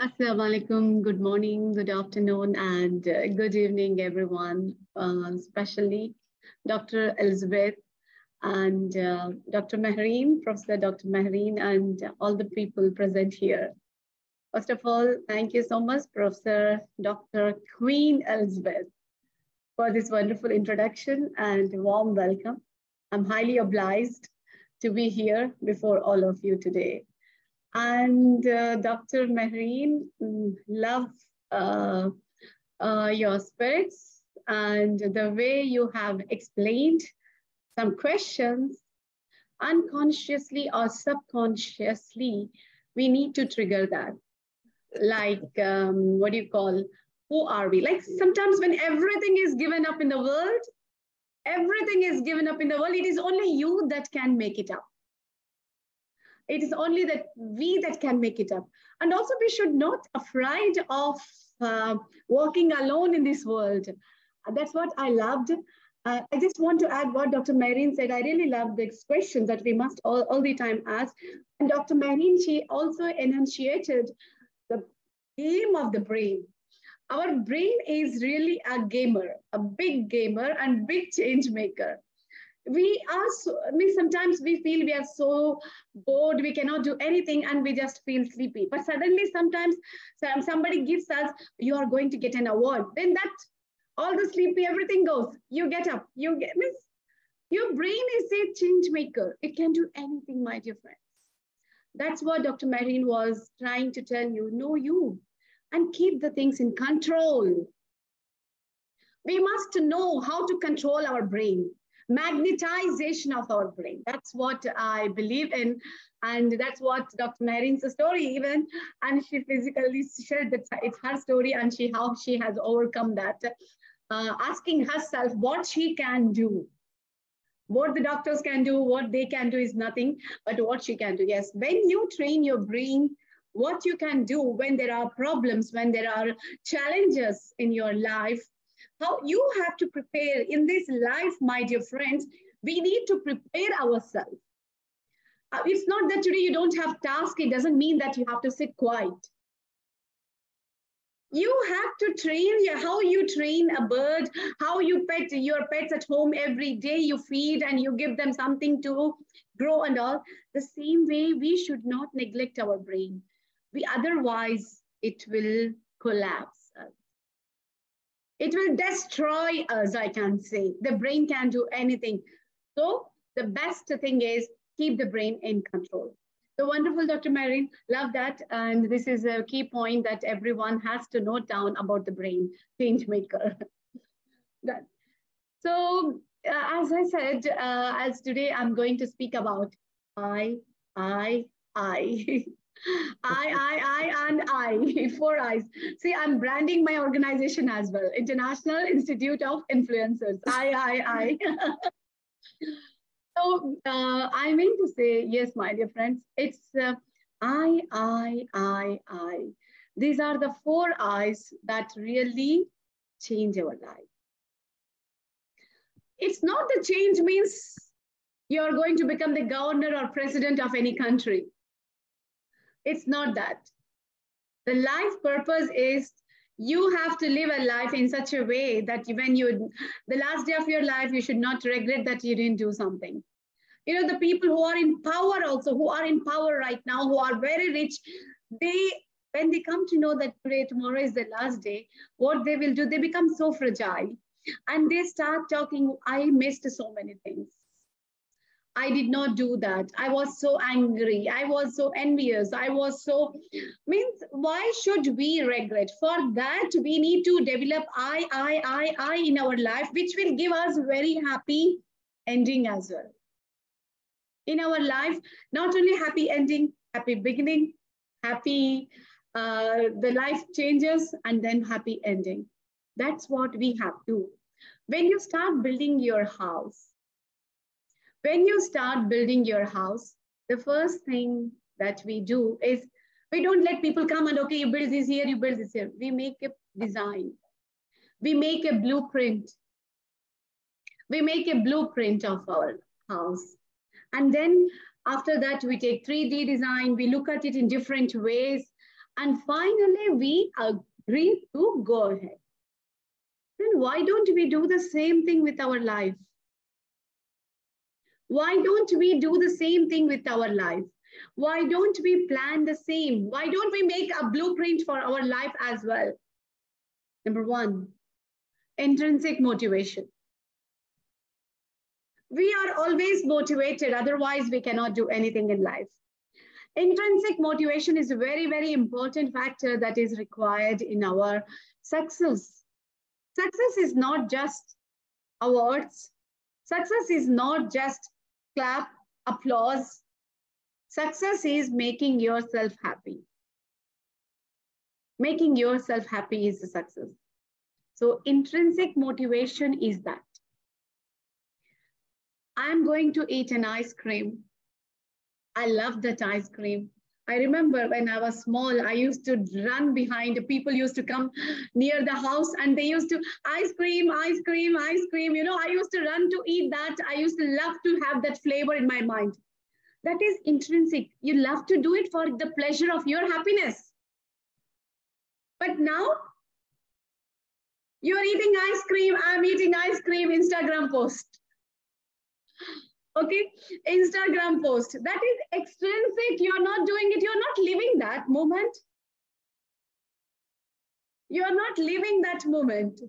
Assalamu alaikum. Good morning, good afternoon, and good evening, everyone. Especially Dr. Elizabeth and Dr. Mehreen, Professor Dr. Mehreen, and all the people present here. First of all, thank you so much, Professor Dr. Queen Elizabeth, for this wonderful introduction and warm welcome. I'm highly obliged to be here before all of you today. And Dr. Mehreen, love uh, your spirits and the way you have explained some questions unconsciously or subconsciously, we need to trigger that. Like, what do you call, who are we? Like sometimes when everything is given up in the world, everything is given up in the world, it is only you that can make it up. It is only that we that can make it up. And also we should not afraid of walking alone in this world. That's what I loved. I just want to add what Dr. Mehreen said. I really love this question that we must all the time ask. And Dr. Mehreen, she also enunciated the game of the brain. Our brain is really a gamer, a big gamer and big change maker. We are so, I mean, sometimes we feel we are so bored, we cannot do anything, and we just feel sleepy. But suddenly, sometimes somebody gives us, you are going to get an award. Then that all the sleepy, everything goes. You get up. You get means your brain is a change maker. It can do anything, my dear friends. That's what Dr. Mehreen was trying to tell you. Know you and keep the things in control. We must know how to control our brain. Magnetization of our brain. That's what I believe in. And that's what Dr. Mehreen's story even. And she physically shared that it's her story and how she has overcome that. Asking herself what she can do. What the doctors can do, what they can do is nothing, but what she can do. Yes, when you train your brain, what you can do when there are problems, when there are challenges in your life, how you have to prepare in this life, my dear friends, we need to prepare ourselves. It's not that today you don't have task. It doesn't mean that you have to sit quiet. You have to train how you train a bird, how you pet your pets at home every day. You feed and you give them something to grow and all. The same way, we should not neglect our brain. Otherwise, it will collapse. It will destroy us, I can say. The brain can do anything. So the best thing is keep the brain in control. So wonderful, Dr. Mehreen. Love that. And this is a key point that everyone has to note down about the brain, change maker. So as I said, as today I'm going to speak about I, I, I. I, 4 eyes. See, I'm branding my organization as well. International Institute of Influencers. I. So I mean to say, yes, my dear friends, it's I. These are the 4 eyes that really change our life. It's not the change means you're going to become the governor or president of any country. It's not that. The life purpose is you have to live a life in such a way that when the last day of your life, you should not regret that you didn't do something. You know, the people who are in power also, who are in power right now, who are very rich, when they come to know that today, tomorrow is the last day, what they will do, they become so fragile. And they start talking, I missed so many things. I did not do that. I was so angry. I was so envious. Means why should we regret? For that, we need to develop I in our life, which will give us very happy ending as well. In our life, not only happy ending, happy beginning, happy, the life changes and then happy ending. That's what we have to. When you start building your house, the first thing that we do is we don't let people come and, okay, you build this here, you build this here. We make a design. We make a blueprint. We make a blueprint of our house. And then after that, we take 3D design. We look at it in different ways. And finally, we agree to go ahead. Then why don't we do the same thing with our life? Why don't we do the same thing with our life? Why don't we plan the same? Why don't we make a blueprint for our life as well? Number one, intrinsic motivation. We are always motivated, otherwise we cannot do anything in life. Intrinsic motivation is a very, very important factor that is required in our success. Success is not just awards. Success is not just clap, applause. Success is making yourself happy. Making yourself happy is a success. So intrinsic motivation is that. I'm going to eat an ice cream. I love that ice cream. I remember when I was small, I used to run behind. People used to come near the house and they used to, ice cream, ice cream, ice cream. You know, I used to run to eat that. I used to love to have that flavor in my mind. That is intrinsic. You love to do it for the pleasure of your happiness. But now, you're eating ice cream, I'm eating ice cream, Instagram post. Okay, Instagram post. That is extrinsic. You're not doing it. You're not living that moment. You're not living that moment.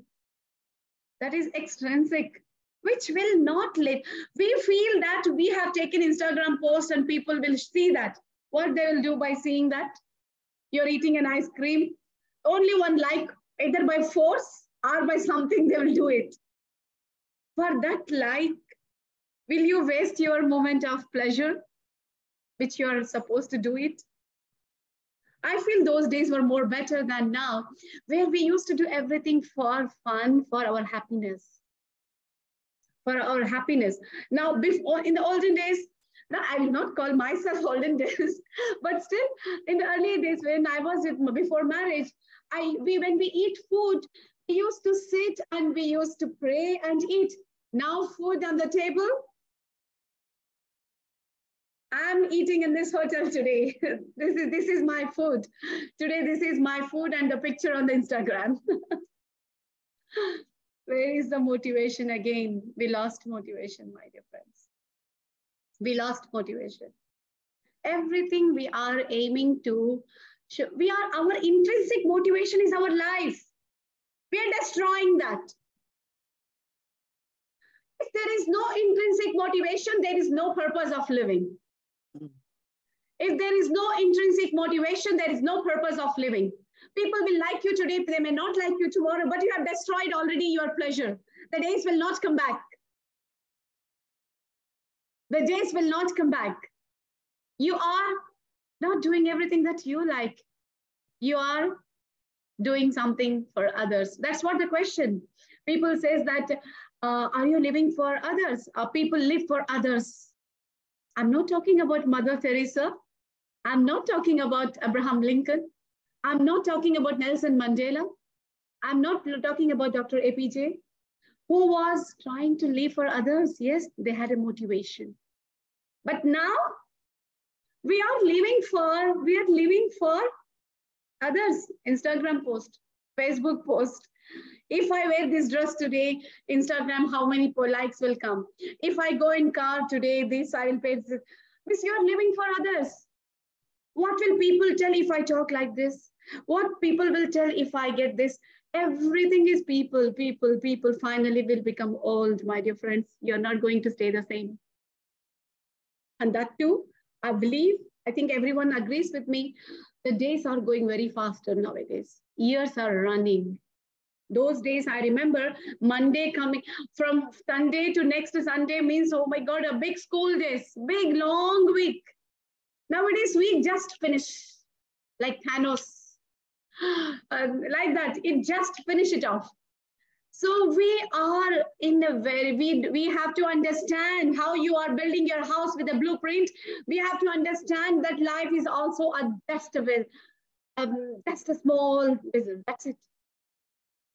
That is extrinsic, which will not live. We feel that we have taken Instagram post and people will see that. What they will do by seeing that? You're eating an ice cream. Only one like, either by force or by something, they will do it. For that like, will you waste your moment of pleasure, which you are supposed to do it? I feel those days were more better than now, where we used to do everything for fun, for our happiness. For our happiness. Now, before in the olden days, now I will not call myself olden days, but still in the early days when I was before marriage, when we eat food, we used to sit and we used to pray and eat. Now food on the table, I'm eating in this hotel today. This is my food. Today, this is my food and a picture on the Instagram. Where is the motivation again? We lost motivation, my dear friends. We lost motivation. Everything we are aiming to, our intrinsic motivation is our life. We are destroying that. If there is no intrinsic motivation, there is no purpose of living. If there is no intrinsic motivation, there is no purpose of living. People will like you today, they may not like you tomorrow, but you have destroyed already your pleasure. The days will not come back. The days will not come back. You are not doing everything that you like. You are doing something for others. That's what the question. People says that, are you living for others? People live for others. I'm not talking about Mother Teresa. I'm not talking about Abraham Lincoln. I'm not talking about Nelson Mandela. I'm not talking about Dr. APJ, who was trying to live for others. Yes, they had a motivation. But now we are living for others. Instagram post, Facebook post. If I wear this dress today, Instagram, how many likes will come? If I go in car today, this I will pay. This, you are living for others. What will people tell if I talk like this? What people will tell if I get this? Everything is people. Finally will become old, my dear friends. You're not going to stay the same. And that too, I think everyone agrees with me. The days are going very faster nowadays. Years are running. Those days, I remember Monday coming from Sunday to next Sunday means, oh my God, a big school days, big long week. Nowadays, we just finish like Thanos, like that. It just finish it off. So we are in a we have to understand how you are building your house with a blueprint. We have to understand that life is also just a small business. That's it.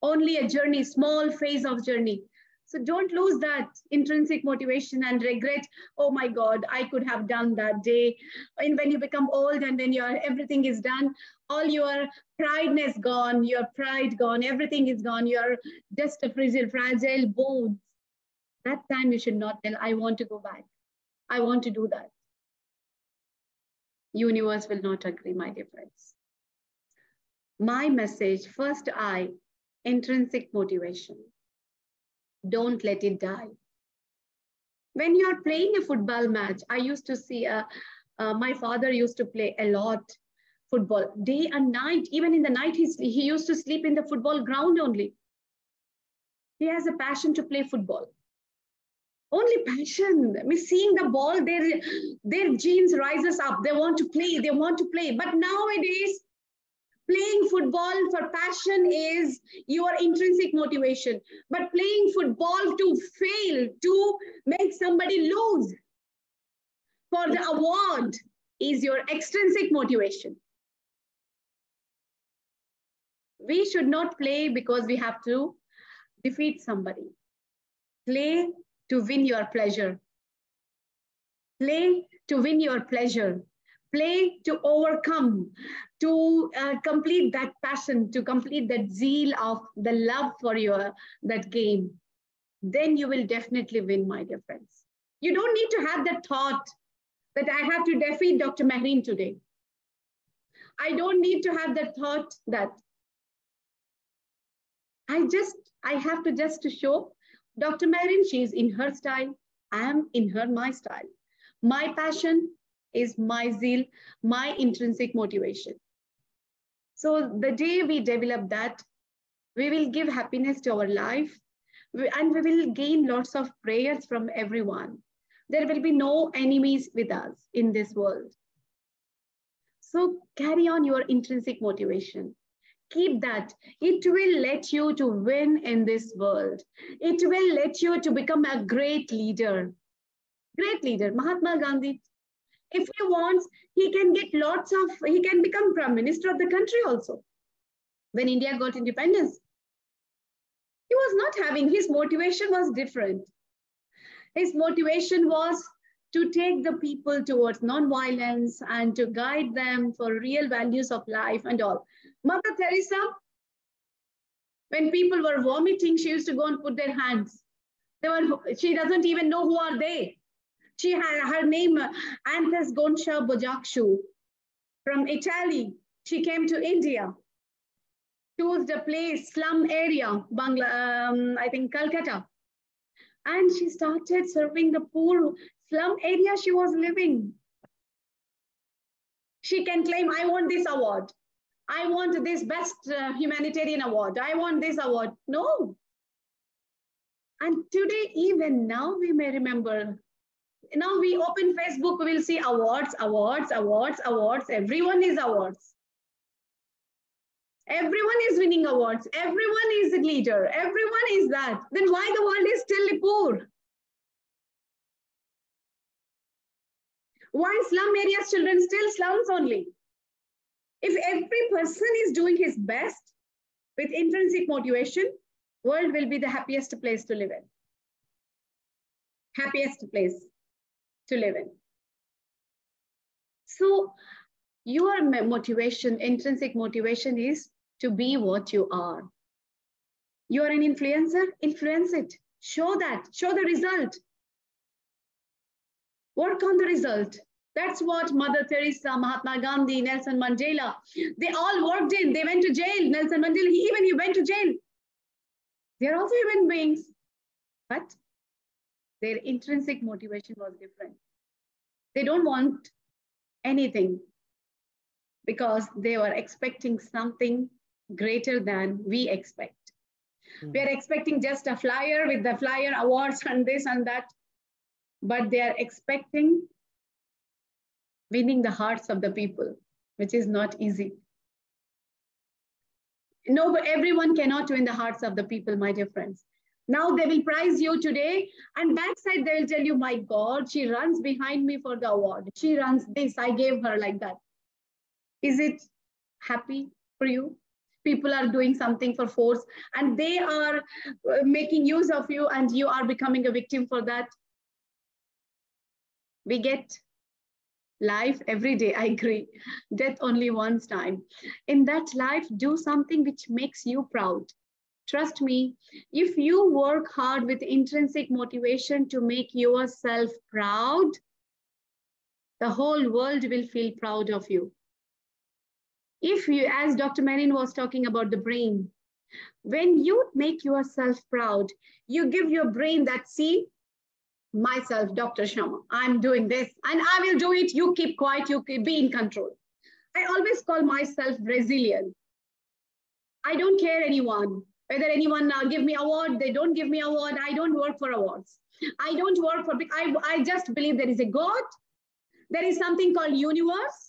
Only a journey, small phase of journey. So don't lose that intrinsic motivation and regret, oh my God, I could have done that day. And when you become old and then everything is done, all your prideness gone, your pride gone, everything is gone, you're just a fragile bones. That time you should not tell, I want to go back. I want to do that. Universe will not agree, my dear friends. My message, first I, intrinsic motivation. Don't let it die. When you are playing a football match, I used to see, my father used to play a lot football, day and night. Even in the night, he used to sleep in the football ground only. He has a passion to play football. Only passion. I mean, seeing the ball, their genes rises up. They want to play, they want to play. But nowadays, playing football for passion is your intrinsic motivation. But playing football to fail, to make somebody lose for the award is your extrinsic motivation. We should not play because we have to defeat somebody. Play to win your pleasure. Play to win your pleasure. Play to overcome, to complete that passion, to complete that zeal of the love for that game. Then you will definitely win, my dear friends. You don't need to have that thought that I have to defeat Dr. Mehreen today. I don't need to have that thought that I have to just to show Dr. Mehreen, she's in her style. I am in my style. My passion is my zeal, my intrinsic motivation. So the day we develop that, we will give happiness to our life and we will gain lots of prayers from everyone. There will be no enemies with us in this world. So carry on your intrinsic motivation. Keep that. It will let you to win in this world. It will let you to become a great leader. Great leader, Mahatma Gandhi. If he wants, he can become Prime Minister of the country also. When India got independence, he was not having, his motivation was different. His motivation was to take the people towards non-violence and to guide them for real values of life and all. Mother Teresa, when people were vomiting, she used to go and put their hands. She doesn't even know who are they. She had her name, Antes Gonsha Bojakshu. From Italy, she came to India, chose the place, slum area, I think Calcutta. And she started serving the poor slum area she was living. She can claim, I want this award. I want this best humanitarian award. I want this award. No. And today, even now, we may remember. Now we open Facebook, we will see awards, awards, awards, awards. Everyone is awards. Everyone is winning awards. Everyone is a leader. Everyone is that. Then why the world is still poor? Why slum areas children still slums only? If every person is doing his best with intrinsic motivation, world will be the happiest place to live in. Happiest place to live in. So your motivation, intrinsic motivation is to be what you are. You are an influencer, influence it. Show that, show the result. Work on the result. That's what Mother Teresa, Mahatma Gandhi, Nelson Mandela, they all worked in. They went to jail. Nelson Mandela, he went to jail. They're also human beings. But their intrinsic motivation was different. They don't want anything because they were expecting something greater than we expect. We are expecting just a flyer with the flyer awards and this and that, but they are expecting winning the hearts of the people, which is not easy. No, but everyone cannot win the hearts of the people, my dear friends. Now they will prize you today, and backside they will tell you, my God, she runs behind me for the award. She runs this, I gave her like that. Is it happy for you? People are doing something for force and they are making use of you and you are becoming a victim for that. We get life every day, I agree. Death only one time. In that life, do something which makes you proud. Trust me, if you work hard with intrinsic motivation to make yourself proud, the whole world will feel proud of you. If you, as Dr. Marin was talking about the brain, when you make yourself proud, you give your brain that, see, myself, Dr. Shama, I'm doing this and I will do it. You keep quiet, you keep, be in control. I always call myself resilient. I don't care anyone, whether anyone give me award, they don't give me award. I don't work for awards. I don't work for, I just believe there is a God. There is something called universe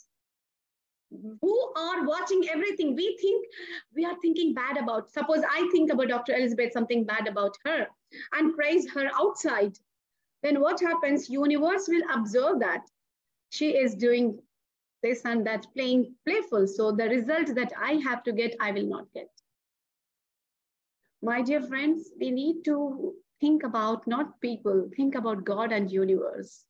who are watching everything. We are thinking bad about, suppose I think about Dr. Elizabeth, something bad about her and praise her outside. Then what happens? Universe will observe that she is doing this and that, playing playful. So the result that I have to get, I will not get. My dear friends, we need to think about not people, think about God and universe.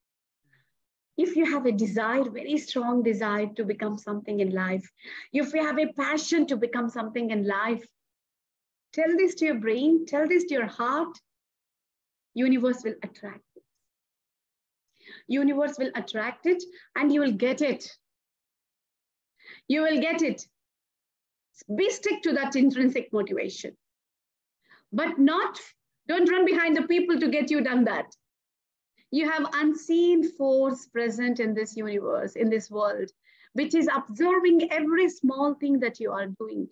If you have a desire, very strong desire to become something in life, if you have a passion to become something in life, tell this to your brain, tell this to your heart, universe will attract it. Universe will attract it and you will get it. You will get it. Be stick to that intrinsic motivation. But don't run behind the people to get you done that. You have unseen force present in this universe, in this world, which is observing every small thing that you are doing.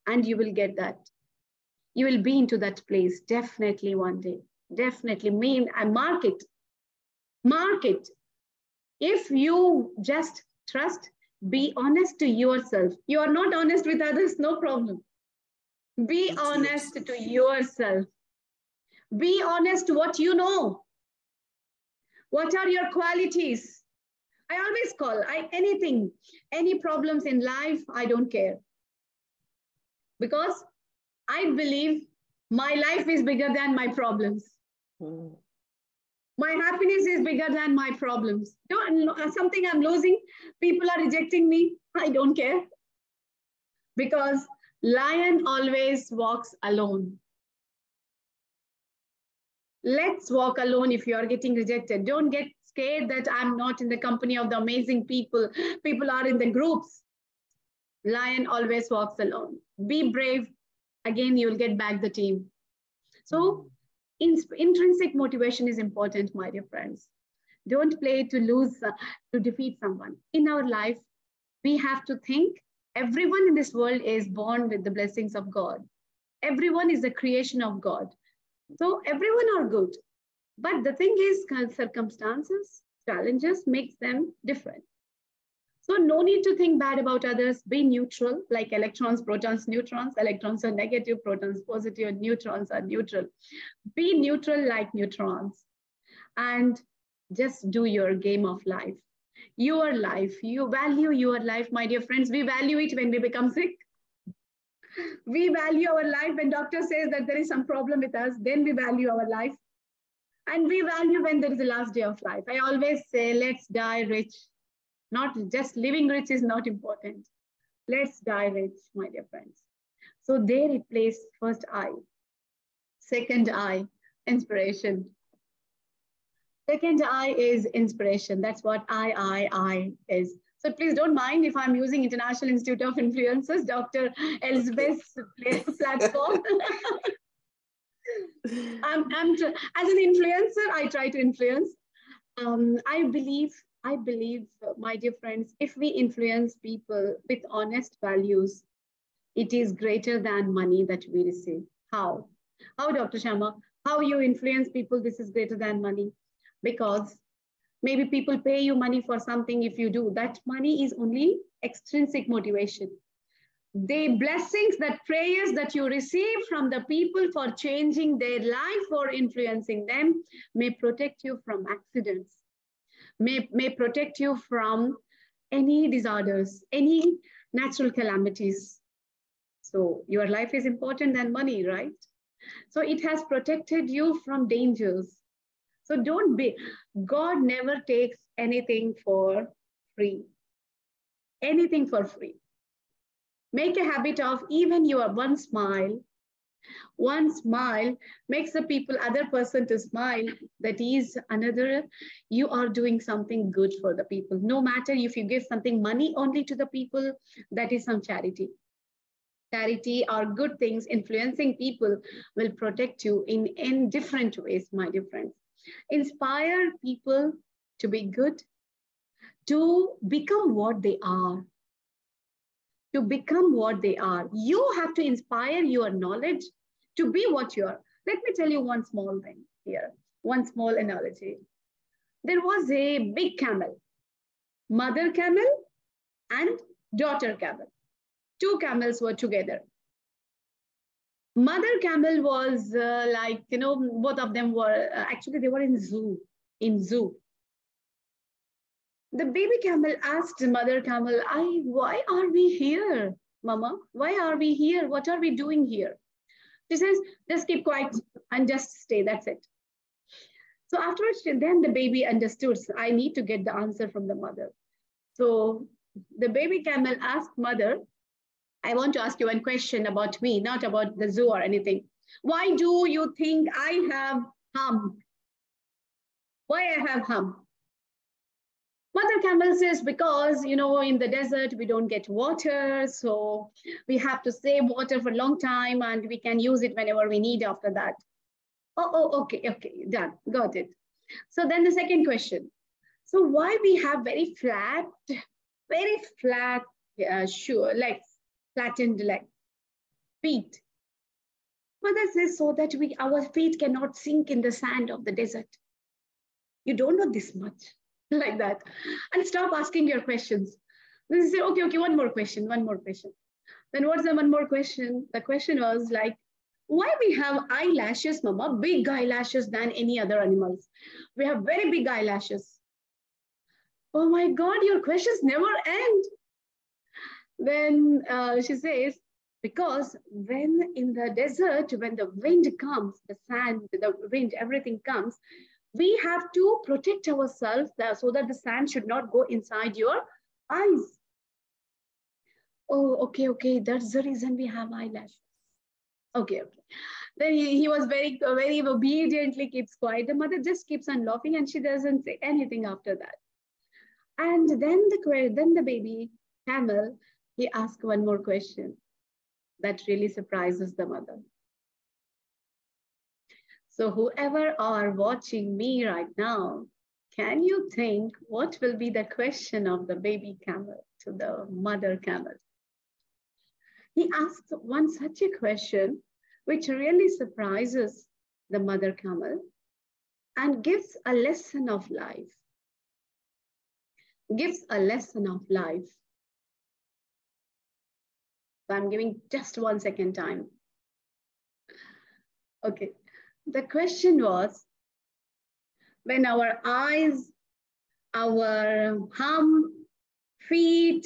And you will get that. You will be into that place definitely one day. Definitely. Mark it. Mark it. If you just trust, be honest to yourself. You are not honest with others, no problem. Be honest to yourself. Be honest to what you know. What are your qualities? I always call, any problems in life, I don't care. Because I believe my life is bigger than my problems. My happiness is bigger than my problems. Something I'm losing, people are rejecting me, I don't care. Because lion always walks alone. Let's walk alone if you are getting rejected. Don't get scared that I'm not in the company of the amazing people. People are in the groups. Lion always walks alone. Be brave. Again, you'll get back the team. So intrinsic motivation is important, my dear friends. Don't play to lose, to defeat someone. In our life, we have to think everyone in this world is born with the blessings of God. Everyone is a creation of God. So everyone are good. But the thing is, circumstances, challenges makes them different. So no need to think bad about others. Be neutral, like electrons, protons, neutrons. Electrons are negative, protons positive, and neutrons are neutral. Be neutral like neutrons. And just do your game of life. Your life, you value your life, my dear friends. We value it when we become sick. We value our life when doctor says that there is some problem with us, then we value our life. And we value when there is the last day of life. I always say, let's die rich. Not just living rich is not important. Let's die rich, my dear friends. So they replace first I. Second I, inspiration. Second I is inspiration. That's what I is. So please don't mind if I'm using International Institute of Influencers, Dr. Elizabeth's platform. As an influencer, I try to influence. I believe, my dear friends, if we influence people with honest values, it is greater than money that we receive. How? How, Dr. Shama? How you influence people, this is greater than money? Because maybe people pay you money for something if you do. That money is only extrinsic motivation. The blessings, that prayers that you receive from the people for changing their life or influencing them may protect you from accidents, may protect you from any disorders, any natural calamities. So your life is important than money, right? So it has protected you from dangers. So don't be, God never takes anything for free, anything for free. Make a habit of even your one smile makes the people, other person to smile. That is another, you are doing something good for the people. No matter if you give something money only to the people, that is some charity. Charity or good things influencing people will protect you in different ways, my dear friends. Inspire people to be good, to become what they are, to become what they are. You have to inspire your knowledge to be what you are. Let me tell you one small thing here, one small analogy. There was a big camel, mother camel and daughter camel. Two camels were together. Mother camel was like, both of them were, actually they were in zoo. The baby camel asked mother camel, why are we here, mama? Why are we here? What are we doing here? She says, just keep quiet and just stay, that's it. So afterwards, then the baby understood, I need to get the answer from the mother. So the baby camel asked mother, I want to ask you one question about me, not about the zoo or anything. Why do you think I have hum? Why I have hum? Mother camel says, because, in the desert, we don't get water. So we have to save water for a long time and we can use it whenever we need after that. Okay, done, got it. So then the second question. So why we have very flat legs, flattened legs, feet? Mother says, so that our feet cannot sink in the sand of the desert. You don't know this much, like that. And stop asking your questions. Then they say, okay, one more question. Then what's the one more question? The question was like, why we have eyelashes, mama, big eyelashes than any other animals. We have very big eyelashes. Oh my God, your questions never end. Then she says, because when in the desert, when the wind comes, the sand, the wind, everything comes, we have to protect ourselves so that the sand should not go inside your eyes. Oh, okay. That's the reason we have eyelashes. Okay. Then he was very obediently keeps quiet. The mother just keeps on laughing and she doesn't say anything after that. And then the baby camel, he asked one more question that really surprises the mother. So whoever are watching me right now, can you think what will be the question of the baby camel to the mother camel? He asked one such a question which really surprises the mother camel and gives a lesson of life. So I'm giving just 1 second time. Okay. The question was, when our eyes, our hum, feet,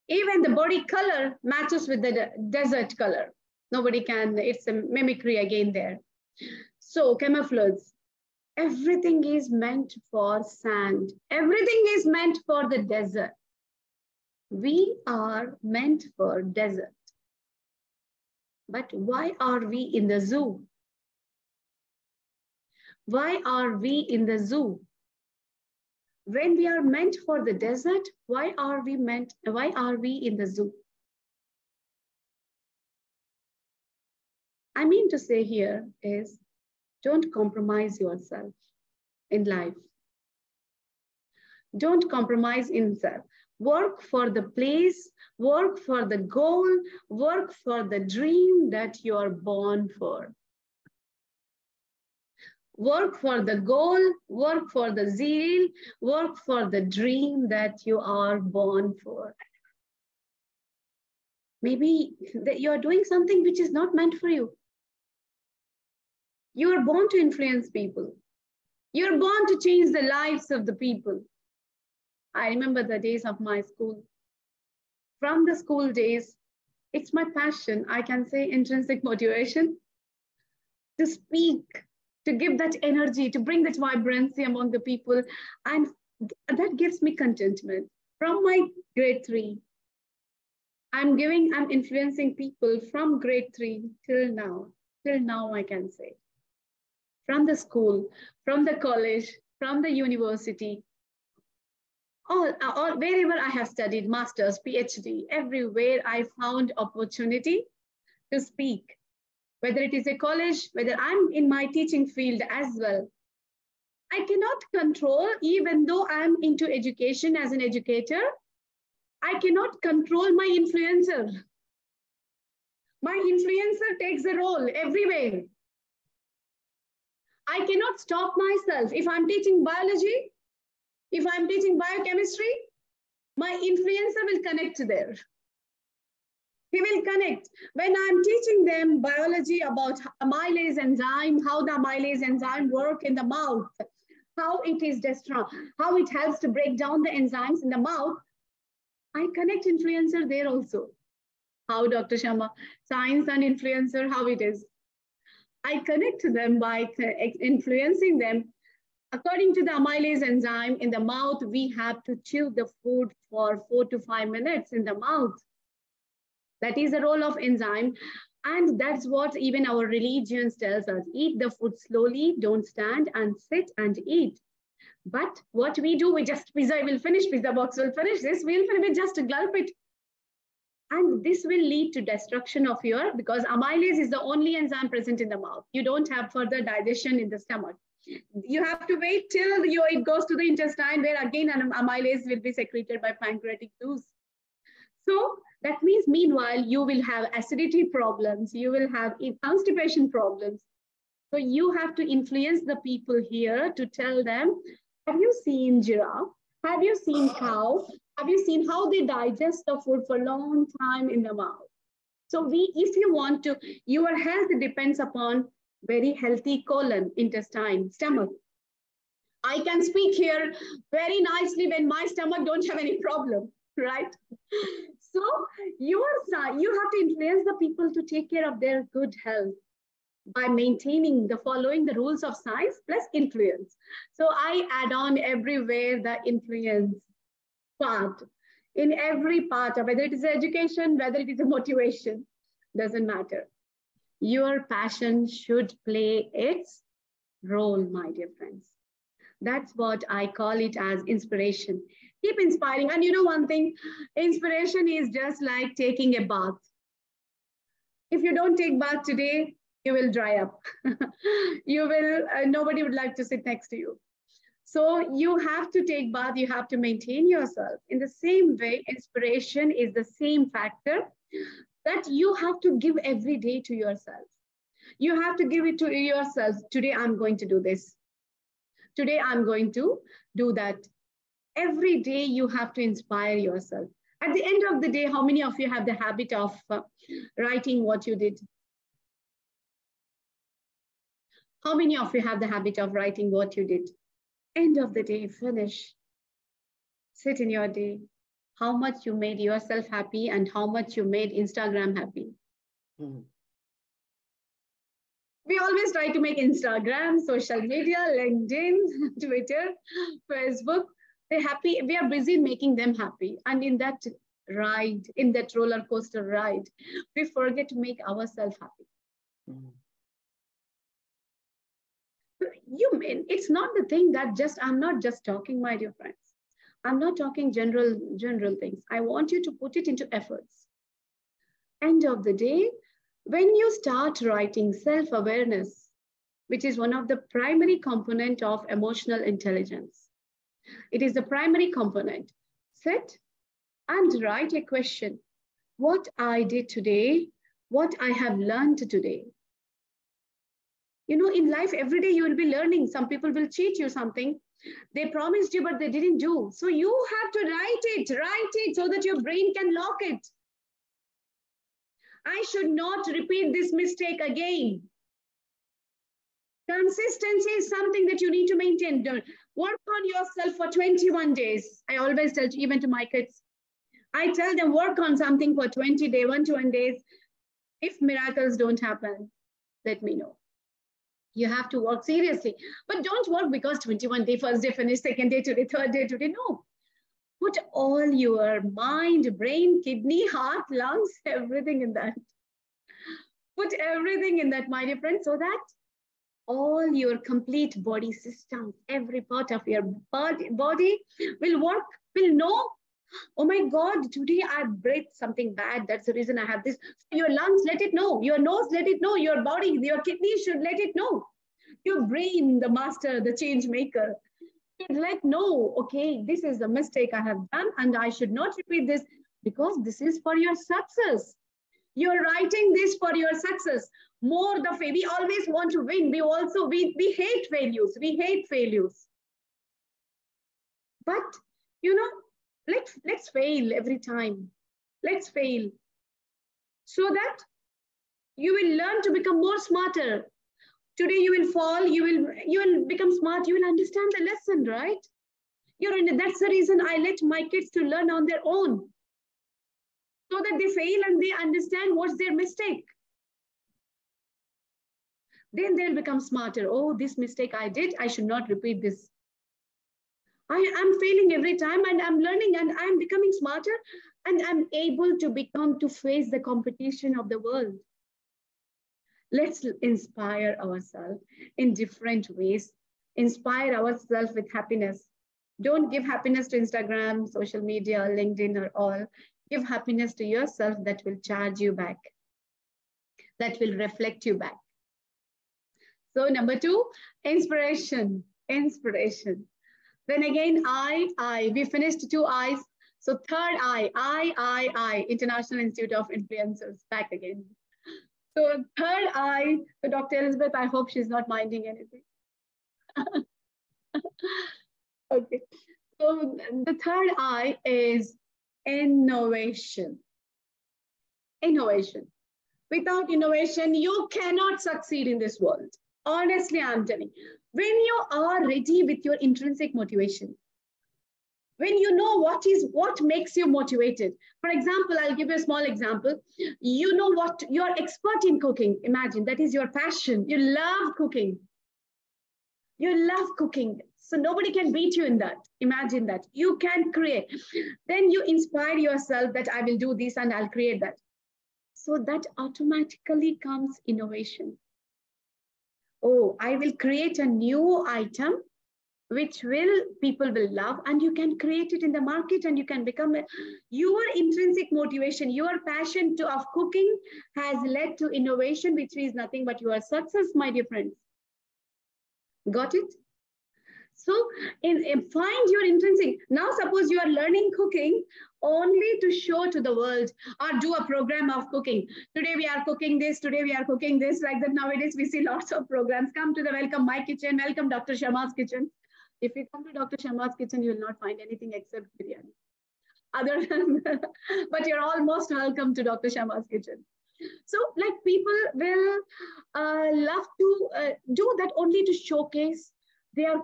even the body color matches with the desert color. Nobody can, it's a mimicry again there. So camouflage, everything is meant for sand. Everything is meant for the desert. We are meant for desert. But why are we in the zoo? Why are we in the zoo? When we are meant for the desert, why are we in the zoo? I mean to say here is, don't compromise yourself in life. Don't compromise in self. Work for the place, work for the goal, work for the dream that you are born for. Work for the goal, work for the zeal, work for the dream that you are born for. Maybe you are doing something which is not meant for you. You are born to influence people. You are born to change the lives of the people. I remember the days of my school. From the school days, It's my passion. I can say intrinsic motivation to speak, to give that energy, to bring that vibrancy among the people. And that gives me contentment. From my grade 3, I'm influencing people from grade 3 till now, I can say. From the school, from the college, from the university, all wherever I have studied, master's, PhD, everywhere I found opportunity to speak, whether it is a college, whether I'm in my teaching field as well. I cannot control, even though I'm into education as an educator, I cannot control my influencer. My influencer takes a role everywhere. I cannot stop myself. If I'm teaching biology, if I'm teaching biochemistry, my influencer will connect there. He will connect. When I'm teaching them biology about amylase enzyme, how the amylase enzyme work in the mouth, how it is destroyed, how it helps to break down the enzymes in the mouth, I connect influencer there also. How, Dr. Shama, science and influencer, how it is. I connect to them by influencing them. According to the amylase enzyme in the mouth, we have to chew the food for 4 to 5 minutes in the mouth. That is the role of enzyme. And that's what even our religions tells us. Eat the food slowly, don't stand and sit and eat. But what we do, we just, pizza will finish, pizza box will finish, this will finish, we just gulp it. And this will lead to destruction of your, because amylase is the only enzyme present in the mouth. You don't have further digestion in the stomach. You have to wait till it goes to the intestine, where again an amylase will be secreted by pancreatic juice. So that means meanwhile, you will have acidity problems, you will have constipation problems. So you have to influence the people here to tell them, have you seen giraffe? Have you seen cow? Have you seen how they digest the food for a long time in the mouth? So if you want to, your health depends upon very healthy colon, intestine, stomach. I can speak here very nicely when my stomach don't have any problem, right? So you have to influence the people to take care of their good health by following the rules of science plus influence. So I add on everywhere the influence part, in every part, whether it is education, whether it is a motivation, doesn't matter. Your passion should play its role, my dear friends. That's what I call it as inspiration. Keep inspiring. And you know one thing, inspiration is just like taking a bath. If you don't take bath today, you will dry up. Nobody would like to sit next to you. So you have to take bath, you have to maintain yourself. In the same way, inspiration is the same factor that you have to give every day to yourself. You have to give it to yourself. Today, I'm going to do this. Today, I'm going to do that. Every day, you have to inspire yourself. At the end of the day, how many of you have the habit of writing what you did? How many of you have the habit of writing what you did? End of the day, finish. Sit in your day. How much you made yourself happy and how much you made Instagram happy. Mm-hmm. We always try to make Instagram, social media, LinkedIn, Twitter, Facebook, they're happy. We are busy making them happy. And in that ride, in that roller coaster ride, we forget to make ourselves happy. Mm-hmm. It's not the thing that I'm not just talking, my dear friends. I'm not talking general things. I want you to put it into efforts. End of the day, when you start writing self-awareness, which is one of the primary component of emotional intelligence. It is the primary component. Sit and write a question. What I did today, what I have learned today. You know, in life, every day you will be learning. Some people will cheat you something. They promised you, but they didn't do. So you have to write it so that your brain can lock it. I should not repeat this mistake again. Consistency is something that you need to maintain. Work on yourself for 21 days. I always tell even to my kids, I tell them work on something for 20 days, 1 to 1 days. If miracles don't happen, let me know. You have to work seriously, but don't work because 21 day, first day finished, second day today, third day today. No, put all your mind, brain, kidney, heart, lungs, everything in that. Put everything in that, my dear friend, so that all your complete body systems, every part of your body will work, will know, oh my God, today I breathed something bad. That's the reason I have this. Your lungs let it know. Your nose let it know. Your body, your kidney should let it know. Your brain, the master, the change maker, should let know, okay, this is the mistake I have done and I should not repeat this because this is for your success. You're writing this for your success. More the we always want to win. We hate failures. We hate failures. But you know, let's fail every time. Let's fail. So that you will learn to become more smarter. Today you will fall, you will become smart, you will understand the lesson, right? That's the reason I let my kids to learn on their own. So that they fail and they understand what's their mistake. Then they'll become smarter. Oh, this mistake I did, I should not repeat this. I am failing every time and I'm learning and I'm becoming smarter and I'm able to face the competition of the world. Let's inspire ourselves in different ways. Inspire ourselves with happiness. Don't give happiness to Instagram, social media, LinkedIn or all. Give happiness to yourself that will charge you back, that will reflect you back. So number 2, inspiration, inspiration. Then again, we finished 2 I's. So third I, International Institute of Influencers, back again. So third I, so Dr. Elizabeth, I hope she's not minding anything. Okay. So the third I is innovation. Innovation. Without innovation, you cannot succeed in this world. Honestly, I'm telling you. When you are ready with your intrinsic motivation, when you know what makes you motivated. For example, I'll give you a small example. You know what, you're expert in cooking. Imagine that is your passion. You love cooking. You love cooking. So nobody can beat you in that. Imagine that. You can create. Then you inspire yourself that I will do this and I'll create that. So that automatically comes innovation. Oh, I will create a new item which people will love, and you can create it in the market and you can become your intrinsic motivation, your passion of cooking has led to innovation, which is nothing but your success, my dear friends. Got it? So find your intrinsic. Now, suppose you are learning cooking only to show to the world or do a program of cooking. Today we are cooking this, today we are cooking this, like that. Nowadays we see lots of programs. Come to the Welcome My Kitchen, welcome Dr. Shama's Kitchen. If you come to Dr. Shama's Kitchen, you will not find anything except biryani. Other than, but you're almost welcome to Dr. Shama's Kitchen. So like people will love to do that only to showcase. They're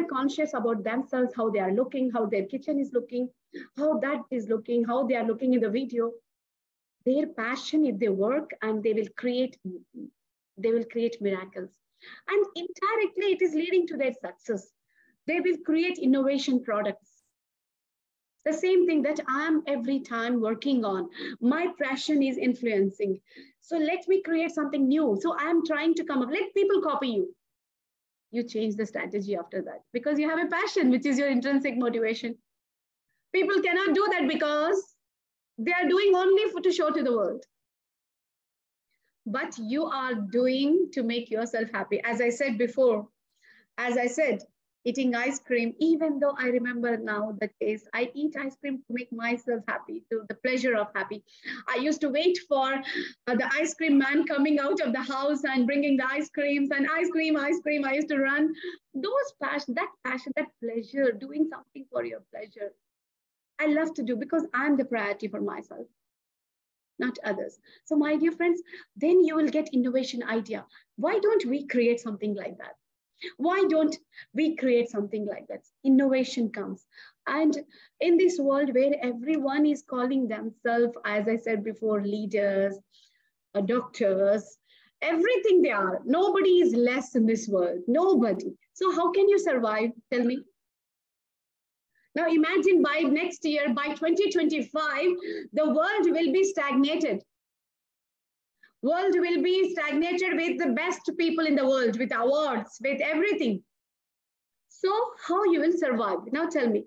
conscious about themselves, how they are looking, how their kitchen is looking, how that is looking, how they are looking in the video. Their passion is their work, and they will create miracles. And indirectly, it is leading to their success. They will create innovation products. The same thing that I'm every time working on. My passion is influencing. So let me create something new. So I'm trying to come up. Let people copy you. You change the strategy after that because you have a passion, which is your intrinsic motivation. People cannot do that because they are doing only to show to the world. But you are doing to make yourself happy. As I said before, eating ice cream, even though I remember now the case, I eat ice cream to make myself happy, to the pleasure of happy. I used to wait for the ice cream man coming out of the house and bringing the ice creams and ice cream. I used to run. That passion, that pleasure, doing something for your pleasure, I love to do because I'm the priority for myself, not others. So my dear friends, then you will get innovation idea. Why don't we create something like that? Why don't we create something like that? Innovation comes. And in this world where everyone is calling themselves, as I said before, leaders, doctors, everything they are, nobody is less in this world, nobody. So how can you survive? Tell me. Now imagine by next year, by 2025, the world will be stagnated. World will be stagnated with the best people in the world, with awards, with everything. So how you will survive? Now tell me.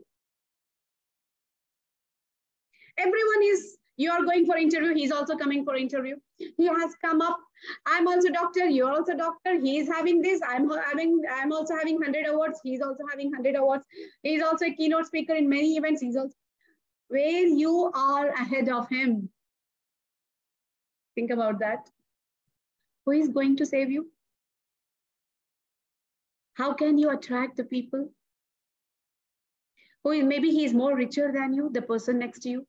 Everyone is, you are going for interview, he's also coming for interview. He has come up, I'm also doctor, you're also doctor, he's having this, I'm also having 100 awards, he's also having 100 awards, he's also a keynote speaker in many events, he's also, where you are ahead of him. Think about that. Who is going to save you? How can you attract the people? Who is, maybe he is more richer than you, the person next to you.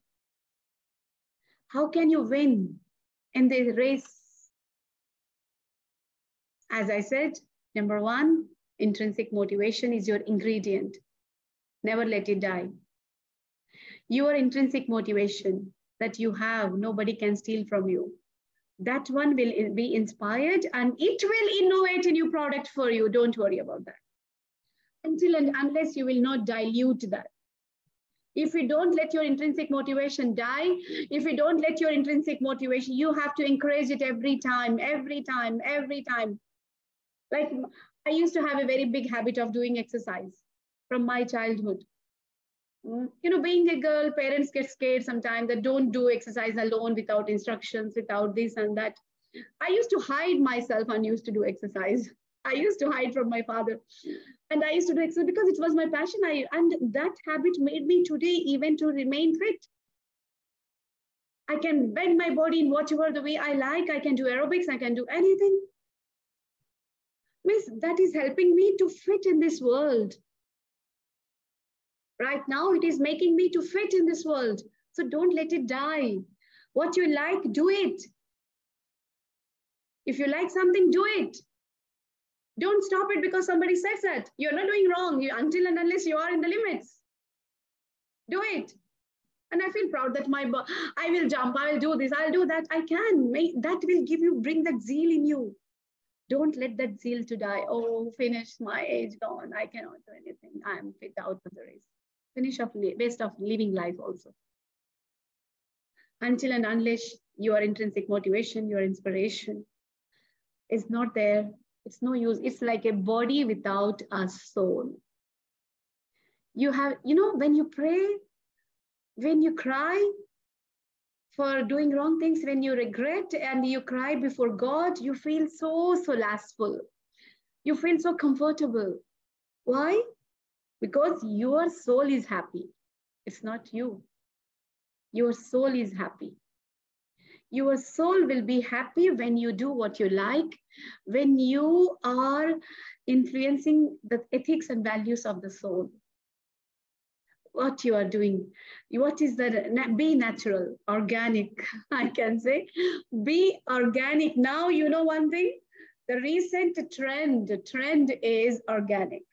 How can you win in the race? As I said, number one, intrinsic motivation is your ingredient. Never let it die. Your intrinsic motivation that you have, nobody can steal from you. That one will be inspired and it will innovate a new product for you. Don't worry about that. Until and unless you will not dilute that. If you don't let your intrinsic motivation die, if you don't let your intrinsic motivation, you have to encourage it every time, every time, every time. Like I used to have a very big habit of doing exercise from my childhood. You know, being a girl, parents get scared sometimes that don't do exercise alone without instructions, without this and that. I used to hide myself and used to do exercise. I used to hide from my father. And I used to do exercise because it was my passion. And that habit made me today even to remain fit. I can bend my body in whatever the way I like. I can do aerobics. I can do anything. Miss, that is helping me to fit in this world. Right now, it is making me to fit in this world. So don't let it die. What you like, do it. If you like something, do it. Don't stop it because somebody says that. You're not doing wrong until and unless you are in the limits. Do it. And I feel proud that I will jump, I will do this, I'll do that. I can. That will bring that zeal in you. Don't let that zeal to die. Oh, finish, my age gone. I cannot do anything. I'm fit out of the race. Finish off, best of living life also. Until and unless your intrinsic motivation, your inspiration is not there, it's no use. It's like a body without a soul. You have, you know, when you pray, when you cry for doing wrong things, when you regret and you cry before God, you feel so lustful. You feel so comfortable. Why? Because your soul is happy. It's not you. Your soul is happy. Your soul will be happy when you do what you like, when you are influencing the ethics and values of the soul. What you are doing, what is that? Be natural, organic, I can say. Be organic. Now, you know one thing, the recent trend is organic.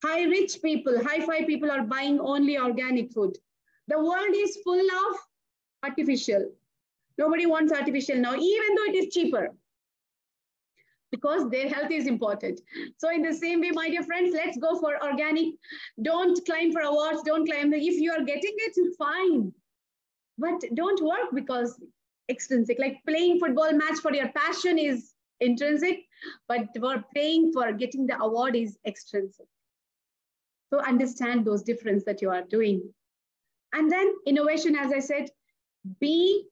High rich people, high-fi people are buying only organic food. The world is full of artificial. Nobody wants artificial now, even though it is cheaper, because their health is important. So in the same way, my dear friends, let's go for organic. Don't climb for awards, don't climb. If you are getting it, fine. But don't work because extrinsic, like playing football match for your passion is intrinsic, but for playing for getting the award is extrinsic. So understand those differences that you are doing. And then innovation, as I said, be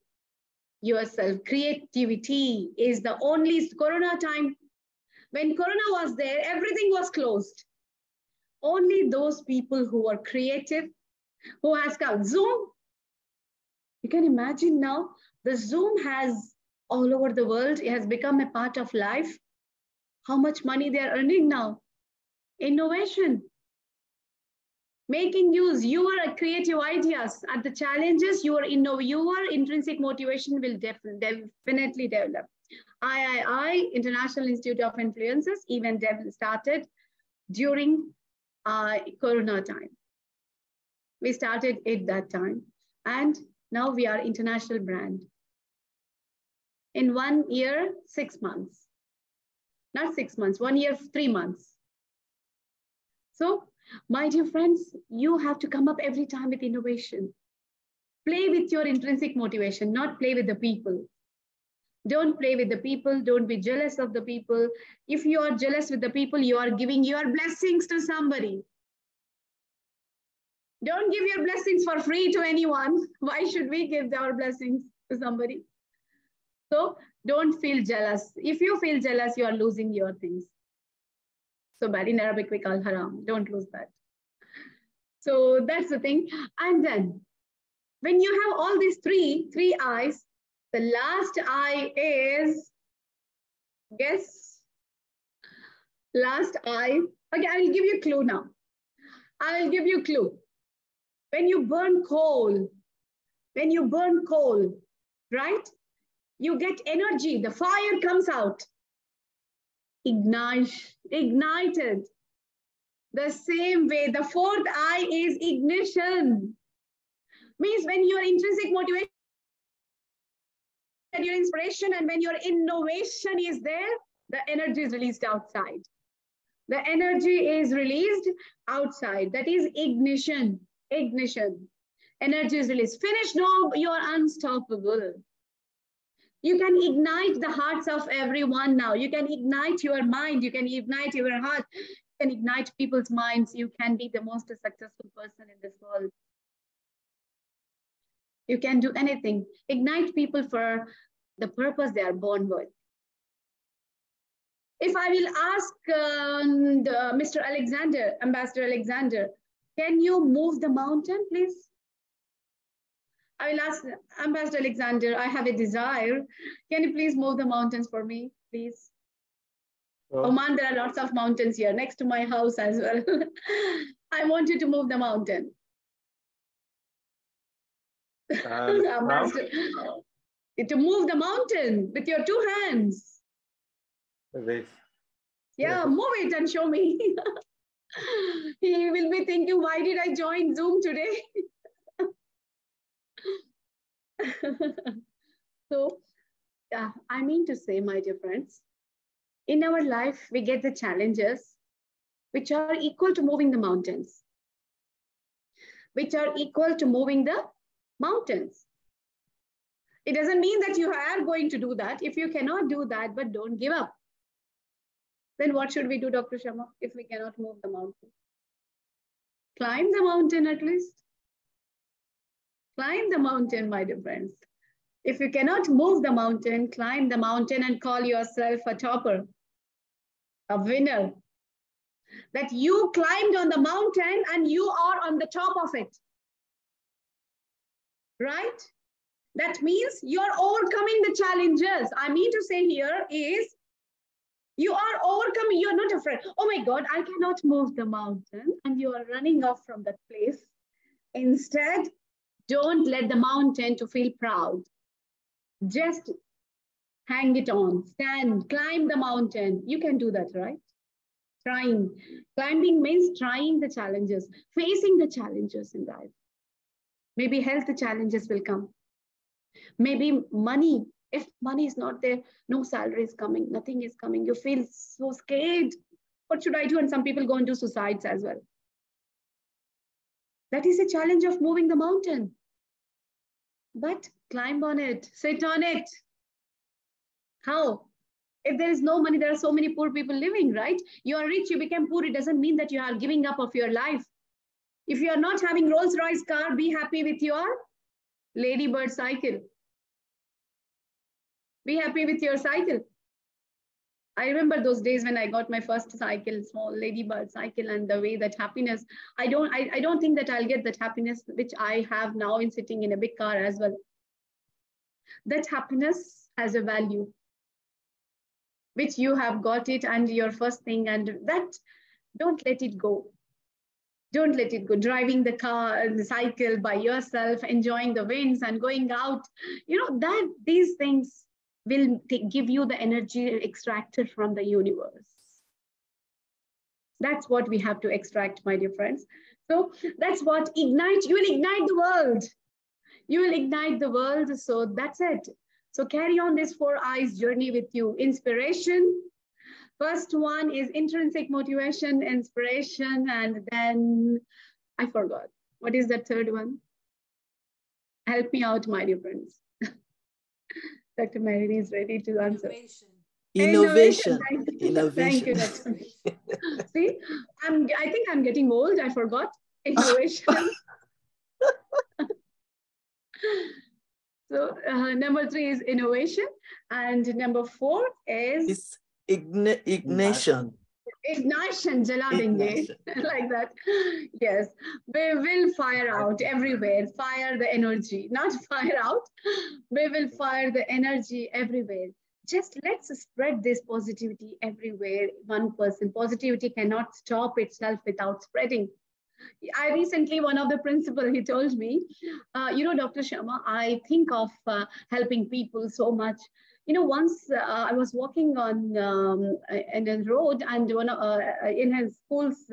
yourself. Creativity is the only Corona time. When Corona was there, everything was closed. Only those people who are creative, who has come. Zoom, you can imagine now, the Zoom has all over the world, it has become a part of life. How much money they are earning now? Innovation. Making use your creative ideas at the challenges, your intrinsic motivation will definitely develop. YYCI, International Institute of Influencers, even started during Corona time. We started it that time. And now we are international brand. In 1 year, 6 months. Not 6 months, 1 year, 3 months. So, my dear friends, you have to come up every time with innovation. Play with your intrinsic motivation, not play with the people. Don't play with the people. Don't be jealous of the people. If you are jealous with the people, you are giving your blessings to somebody. Don't give your blessings for free to anyone. Why should we give our blessings to somebody? So don't feel jealous. If you feel jealous, you are losing your things. So bad. In Arabic, we call haram. Don't lose that. So that's the thing. And then when you have all these three eyes, the last eye is, guess, last eye. Okay, I will give you a clue now. I will give you a clue. When you burn coal, right? You get energy, the fire comes out. Ignited. The same way, the fourth eye is ignition. Means when your intrinsic motivation, your inspiration, and when your innovation is there, the energy is released outside. The energy is released outside. That is ignition. Energy is released. Finish, no, you're unstoppable. You can ignite the hearts of everyone now. You can ignite your mind. You can ignite your heart. You can ignite people's minds. You can be the most successful person in this world. You can do anything. Ignite people for the purpose they are born with. If I will ask Mr. Alexander, Ambassador Alexander, can you move the mountain, please? I will ask Ambassador Alexander, I have a desire. Can you please move the mountains for me, please? Sure. Oman, there are lots of mountains here, next to my house as well. I want you to move the mountain. Ambassador, to move the mountain with your 2 hands. This. Yeah, move it and show me. He will be thinking, why did I join Zoom today? So, I mean to say, my dear friends, in our life, we get the challenges which are equal to moving the mountains. It doesn't mean that you are going to do that. If you cannot do that, but don't give up. Then what should we do, Dr. Shama, if we cannot move the mountain? Climb the mountain at least. Climb the mountain, my dear friends. If you cannot move the mountain, climb the mountain and call yourself a topper, a winner. That you climbed on the mountain and you are on the top of it. Right? That means you're overcoming the challenges. I mean to say here is, you are overcoming, you're not afraid. Oh my God, I cannot move the mountain, and you are running off from that place. Instead, don't let the mountain to feel proud. Just hang it on, stand, climb the mountain. You can do that, right? Trying. Climbing means trying the challenges, facing the challenges in life. Maybe health challenges will come. Maybe money. If money is not there, no salary is coming, nothing is coming. You feel so scared. What should I do? And some people go and do suicides as well. That is a challenge of moving the mountain. But climb on it, sit on it. How? If there is no money, there are so many poor people living, right? You are rich, you became poor. It doesn't mean that you are giving up of your life. If you are not having Rolls-Royce car, be happy with your Ladybird cycle. Be happy with your cycle. I remember those days when I got my first cycle, small Ladybird cycle, and the way that happiness, I don't think that I'll get that happiness which I have now in sitting in a big car as well. That happiness has a value, which you have got it and your first thing, and that, don't let it go. Don't let it go. Driving the car, the cycle by yourself, enjoying the winds and going out, that these things will give you the energy extracted from the universe. That's what we have to extract, my dear friends. So that's what ignite, you will ignite the world. You will ignite the world. So that's it. So carry on this four eyes journey with you. Inspiration. First one is intrinsic motivation, inspiration, and then I forgot. What is the third one? Help me out, my dear friends. Dr. Mary is ready to answer. Innovation. Innovation. Thank you. Thank Innovation. you, Dr. See, I think I'm getting old. I forgot. Innovation. So number three is innovation. And number four is It's ignition. ignition, jala denge, Ignition. like that. Yes, we will fire out everywhere, fire the energy, not fire out. We will fire the energy everywhere. Just let's spread this positivity everywhere. One person, positivity cannot stop itself without spreading. I recently, one of the principal, he told me, Dr. Shama, I think of helping people so much. Once I was walking on in a road and in his school's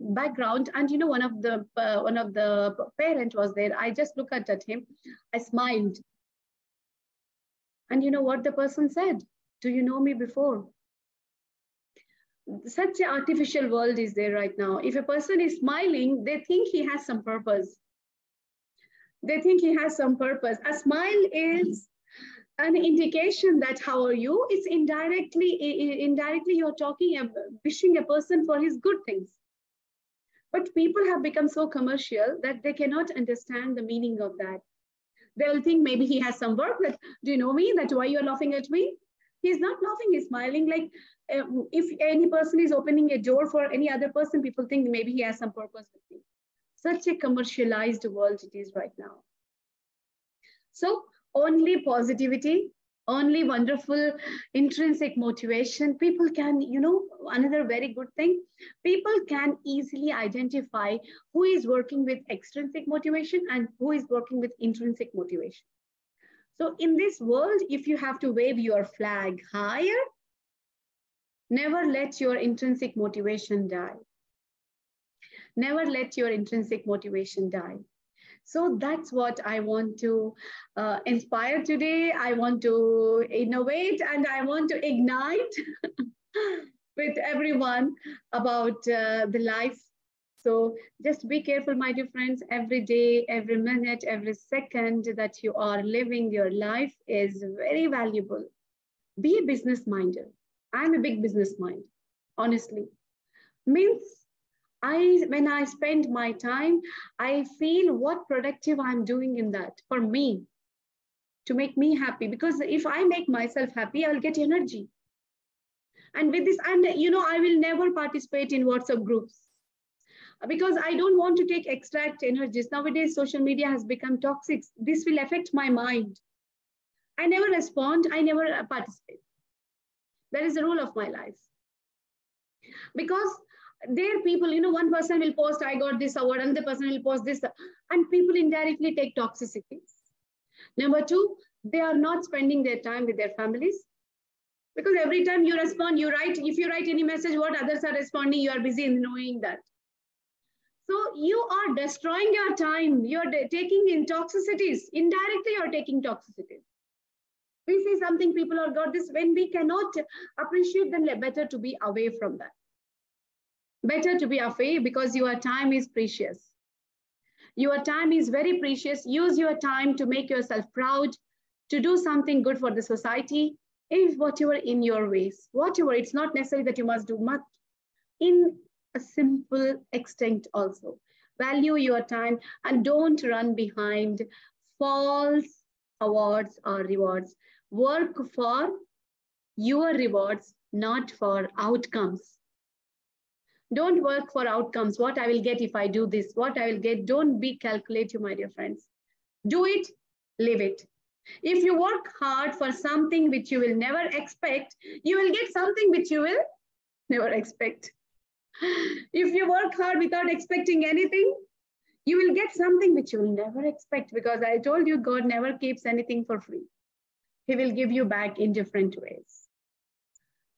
background, and one of the parent was there. I just looked at him, I smiled, and you know what the person said? Do you know me before? Such an artificial world is there right now. If a person is smiling, they think he has some purpose. They think he has some purpose. A smile is an indication that how are you? It's indirectly you're talking, wishing a person for his good things. But people have become so commercial that they cannot understand the meaning of that. They'll think maybe he has some work. That, do you know me? That why you're laughing at me? He's not laughing, he's smiling. Like if any person is opening a door for any other person, people think maybe he has some purpose with me. Such a commercialized world it is right now. So only positivity, only wonderful intrinsic motivation. People can, another very good thing, people can easily identify who is working with extrinsic motivation and who is working with intrinsic motivation. So in this world, if you have to wave your flag higher, never let your intrinsic motivation die. Never let your intrinsic motivation die. So that's what I want to inspire today. I want to innovate and I want to ignite with everyone about the life. So just be careful, my dear friends, every day, every minute, every second that you are living your life is very valuable. Be business-minded. I'm a big business mind, honestly. Means when I spend my time, I feel what productive I'm doing in that for me, to make me happy. Because if I make myself happy, I'll get energy. And with this, and I will never participate in WhatsApp groups because I don't want to extract energies. Nowadays, social media has become toxic. This will affect my mind. I never respond. I never participate. That is the rule of my life. Because there people, one person will post, I got this award, another person will post this, and people indirectly take toxicities. Number two, they are not spending their time with their families. Because every time you respond, you write, if you write any message, what others are responding, you are busy in knowing that. So you are destroying your time. You're taking in toxicities. Indirectly, you're taking toxicities. We see something people have got this, when we cannot appreciate them, better to be away from that. Better to be away because your time is precious. Your time is very precious. Use your time to make yourself proud, to do something good for the society, if whatever in your ways, whatever. It's not necessary that you must do much. In a simple extent also. Value your time and don't run behind false awards or rewards. Work for your rewards, not for outcomes. Don't work for outcomes. What I will get if I do this, what I will get. Don't be calculative, my dear friends. Do it, live it. If you work hard for something which you will never expect, you will get something which you will never expect. If you work hard without expecting anything, you will get something which you will never expect, because I told you, God never keeps anything for free. He will give you back in different ways.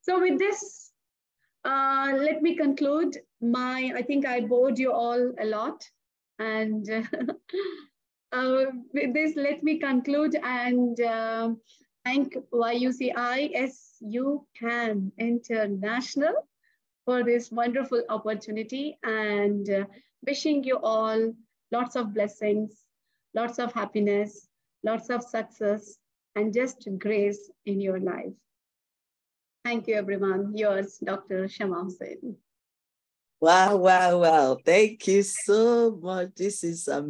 So with this, Let me conclude I think I bored you all a lot. And with this, let me conclude and thank YUCI. Yes, you can International for this wonderful opportunity and wishing you all lots of blessings, lots of happiness, lots of success, and just grace in your life. Thank you, everyone. Yours, Dr. Shama Hussain. Wow, wow, wow. Thank you so much. This is amazing.